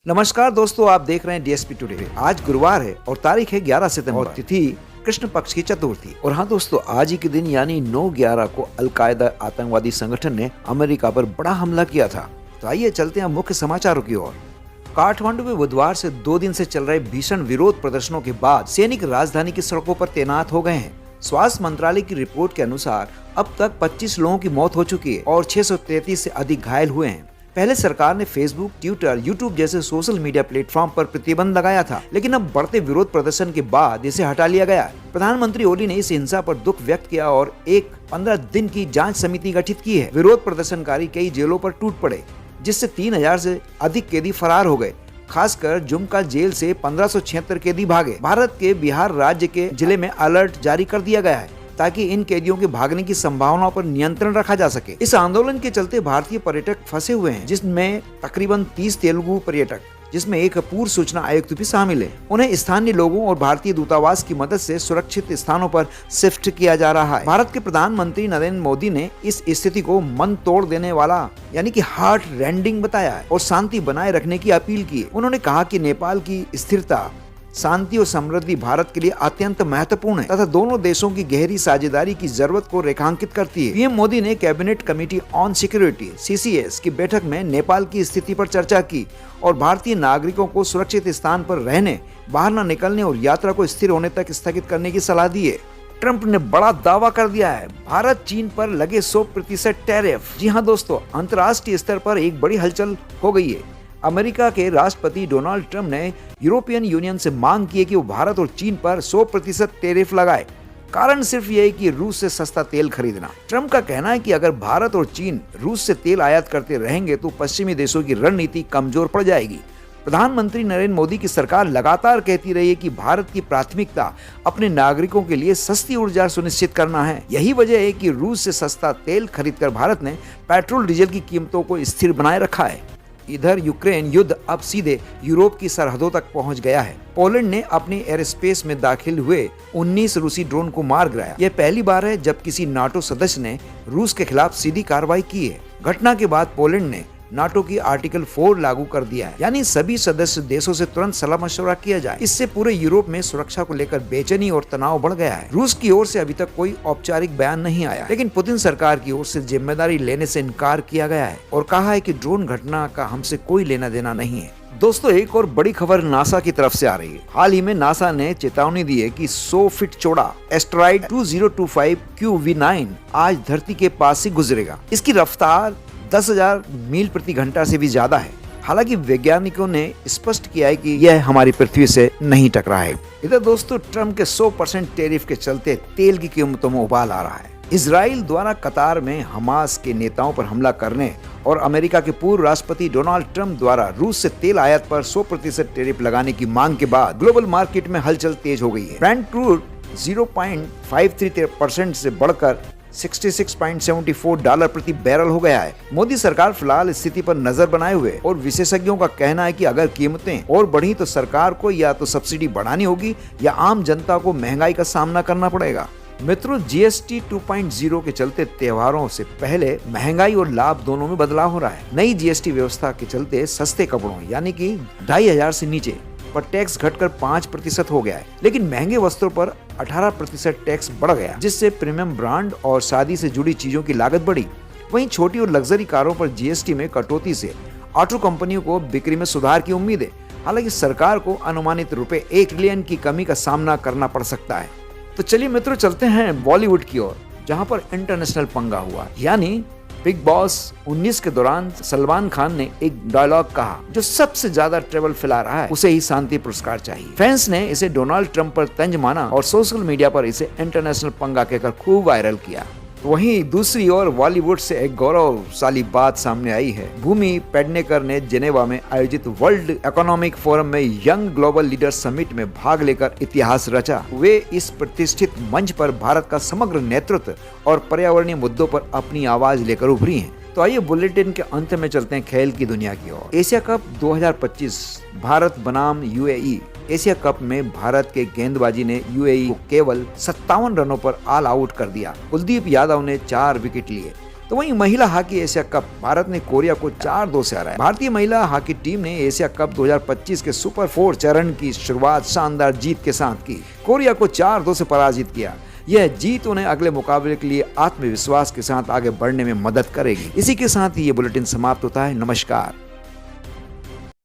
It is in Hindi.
नमस्कार दोस्तों, आप देख रहे हैं डीएसपी टुडे। आज गुरुवार है और तारीख है 11 सितंबर और तिथि कृष्ण पक्ष की चतुर्थी। और हाँ दोस्तों, आज ही के दिन यानी 9/11 को अलकायदा आतंकवादी संगठन ने अमेरिका पर बड़ा हमला किया था। तो आइए चलते हैं मुख्य समाचारों की ओर। काठमांडू में बुधवार से 2 दिन से चल रहे भीषण विरोध प्रदर्शनों के बाद सैनिक राजधानी की सड़कों पर तैनात हो गए हैं। स्वास्थ्य मंत्रालय की रिपोर्ट के अनुसार अब तक 25 लोगों की मौत हो चुकी है और 633 से अधिक घायल हुए हैं। पहले सरकार ने फेसबुक, ट्विटर, यूट्यूब जैसे सोशल मीडिया प्लेटफॉर्म पर प्रतिबंध लगाया था, लेकिन अब बढ़ते विरोध प्रदर्शन के बाद इसे हटा लिया गया। प्रधानमंत्री ओली ने इस हिंसा पर दुख व्यक्त किया और एक 15 दिन की जांच समिति गठित की है। विरोध प्रदर्शनकारी कई जेलों पर टूट पड़े, जिससे 3000 से अधिक कैदी फरार हो गए। खासकर जुमका जेल से 1576 कैदी भागे। भारत के बिहार राज्य के जिले में अलर्ट जारी कर दिया गया है ताकि इन कैदियों के भागने की संभावनाओं पर नियंत्रण रखा जा सके। इस आंदोलन के चलते भारतीय पर्यटक फंसे हुए हैं, जिसमें तकरीबन 30 तेलुगु पर्यटक, जिसमें एक पूर्व सूचना आयुक्त भी शामिल है। उन्हें स्थानीय लोगों और भारतीय दूतावास की मदद से सुरक्षित स्थानों पर शिफ्ट किया जा रहा है। भारत के प्रधानमंत्री नरेंद्र मोदी ने इस स्थिति को मन तोड़ देने वाला यानी कि हार्ट रेंडिंग बताया है और शांति बनाए रखने की अपील की। उन्होंने कहा कि नेपाल की स्थिरता, शांति और समृद्धि भारत के लिए अत्यंत महत्वपूर्ण है तथा दोनों देशों की गहरी साझेदारी की जरूरत को रेखांकित करती है। पीएम मोदी ने cabinet committee on security (CCS) की बैठक में नेपाल की स्थिति पर चर्चा की और भारतीय नागरिकों को सुरक्षित स्थान पर रहने, बाहर न निकलने और यात्रा को स्थिर होने तक स्थगित करने की सलाह दी है। ट्रंप ने बड़ा दावा कर दिया है, भारत चीन पर लगे 100% टैरिफ। जी हाँ दोस्तों, अंतर्राष्ट्रीय स्तर पर एक बड़ी हलचल हो गई है। अमेरिका के राष्ट्रपति डोनाल्ड ट्रंप ने यूरोपियन यूनियन से मांग की है कि वो भारत और चीन पर 100% टैरिफ लगाए। कारण सिर्फ ये है कि रूस से सस्ता तेल खरीदना। ट्रंप का कहना है कि अगर भारत और चीन रूस से तेल आयात करते रहेंगे तो पश्चिमी देशों की रणनीति कमजोर पड़ जाएगी। प्रधानमंत्री नरेंद्र मोदी की सरकार लगातार कहती रही है कि भारत की प्राथमिकता अपने नागरिकों के लिए सस्ती ऊर्जा सुनिश्चित करना है। यही वजह है कि रूस से सस्ता तेल खरीदकर भारत ने पेट्रोल डीजल की कीमतों को स्थिर बनाए रखा है। इधर यूक्रेन युद्ध अब सीधे यूरोप की सरहदों तक पहुंच गया है। पोलैंड ने अपनी एयर स्पेस में दाखिल हुए 19 रूसी ड्रोन को मार गिराया। यह पहली बार है जब किसी नाटो सदस्य ने रूस के खिलाफ सीधी कार्रवाई की है। घटना के बाद पोलैंड ने नाटो की आर्टिकल 4 लागू कर दिया है, यानी सभी सदस्य देशों से तुरंत सलाह मशवरा किया जाए। इससे पूरे यूरोप में सुरक्षा को लेकर बेचैनी और तनाव बढ़ गया है। रूस की ओर से अभी तक कोई औपचारिक बयान नहीं आया, लेकिन पुतिन सरकार की ओर से जिम्मेदारी लेने से इनकार किया गया है और कहा है कि ड्रोन घटना का हमसे कोई लेना देना नहीं है। दोस्तों, एक और बड़ी खबर नासा की तरफ से आ रही है। हाल ही में नासा ने चेतावनी दी है कि 100 फीट चौड़ा एस्टेरॉयड 2025 QV9 आज धरती के पास से गुजरेगा। इसकी रफ्तार 10,000 मील प्रति घंटा से भी ज्यादा है। हालांकि वैज्ञानिकों ने स्पष्ट किया है कि यह हमारी पृथ्वी से नहीं टकराएगा। इधर दोस्तों, ट्रंप के 100% टैरिफ के चलते तेल की कीमतों में उबाल आ रहा है। इजराइल द्वारा कतार में हमास के नेताओं पर हमला करने और अमेरिका के पूर्व राष्ट्रपति डोनाल्ड ट्रंप द्वारा रूस से तेल आयात पर 100% टैरिफ लगाने की मांग के बाद ग्लोबल मार्केट में हलचल तेज हो गई है। ब्रेंट क्रूड 0.53% से बढ़कर $66.74 प्रति बैरल हो गया है। मोदी सरकार फिलहाल स्थिति पर नजर बनाए हुए और विशेषज्ञों का कहना है कि अगर कीमतें और बढ़ी तो सरकार को या तो सब्सिडी बढ़ानी होगी या आम जनता को महंगाई का सामना करना पड़ेगा। मित्रों, GST 2.0 के चलते त्योहारों से पहले महंगाई और लाभ दोनों में बदलाव हो रहा है। नई GST व्यवस्था के चलते सस्ते कपड़ों यानी कि 2500 से नीचे पर टैक्स घटकर 5% हो गया है, लेकिन महंगे वस्त्रों पर 18% टैक्स बढ़ गया, जिससे प्रीमियम ब्रांड और शादी से जुड़ी चीजों की लागत बढ़ी। वहीं छोटी और लग्जरी कारों पर GST में कटौती से ऑटो कंपनियों को बिक्री में सुधार की उम्मीद है। हालांकि सरकार को अनुमानित रुपए 1 ट्रिलियन की कमी का सामना करना पड़ सकता है। तो चलिए मित्रों, चलते हैं बॉलीवुड की ओर, जहां पर इंटरनेशनल पंगा हुआ। यानी बिग बॉस 19 के दौरान सलमान खान ने एक डायलॉग कहा, जो सबसे ज्यादा ट्रेवल फैला रहा है उसे ही शांति पुरस्कार चाहिए। फैंस ने इसे डोनाल्ड ट्रंप पर तंज माना और सोशल मीडिया पर इसे इंटरनेशनल पंगा कहकर खूब वायरल किया। तो वहीं दूसरी ओर बॉलीवुड से एक गौरवशाली बात सामने आई है। भूमि पेडनेकर ने जेनेवा में आयोजित वर्ल्ड इकोनॉमिक फोरम में यंग ग्लोबल लीडर समिट में भाग लेकर इतिहास रचा। वे इस प्रतिष्ठित मंच पर भारत का समग्र नेतृत्व और पर्यावरणीय मुद्दों पर अपनी आवाज लेकर उभरी हैं। तो आइए बुलेटिन के अंत में चलते हैं खेल की दुनिया की ओर। एशिया कप 2025 भारत बनाम UAE। एशिया कप में भारत के गेंदबाजी ने UAE को केवल 57 रनों पर ऑल आउट कर दिया। कुलदीप यादव ने 4 विकेट लिए तो वहीं महिला हॉकी एशिया कप, भारत ने कोरिया को 4-2 से हराया। भारतीय महिला हॉकी टीम ने एशिया कप 2025 के सुपर 4 चरण की शुरुआत शानदार जीत के साथ की। कोरिया को 4-2 से पराजित किया। यह जीत उन्हें अगले मुकाबले के लिए आत्मविश्वास के साथ आगे बढ़ने में मदद करेगी। इसी के साथ ही ये बुलेटिन समाप्त होता है। नमस्कार।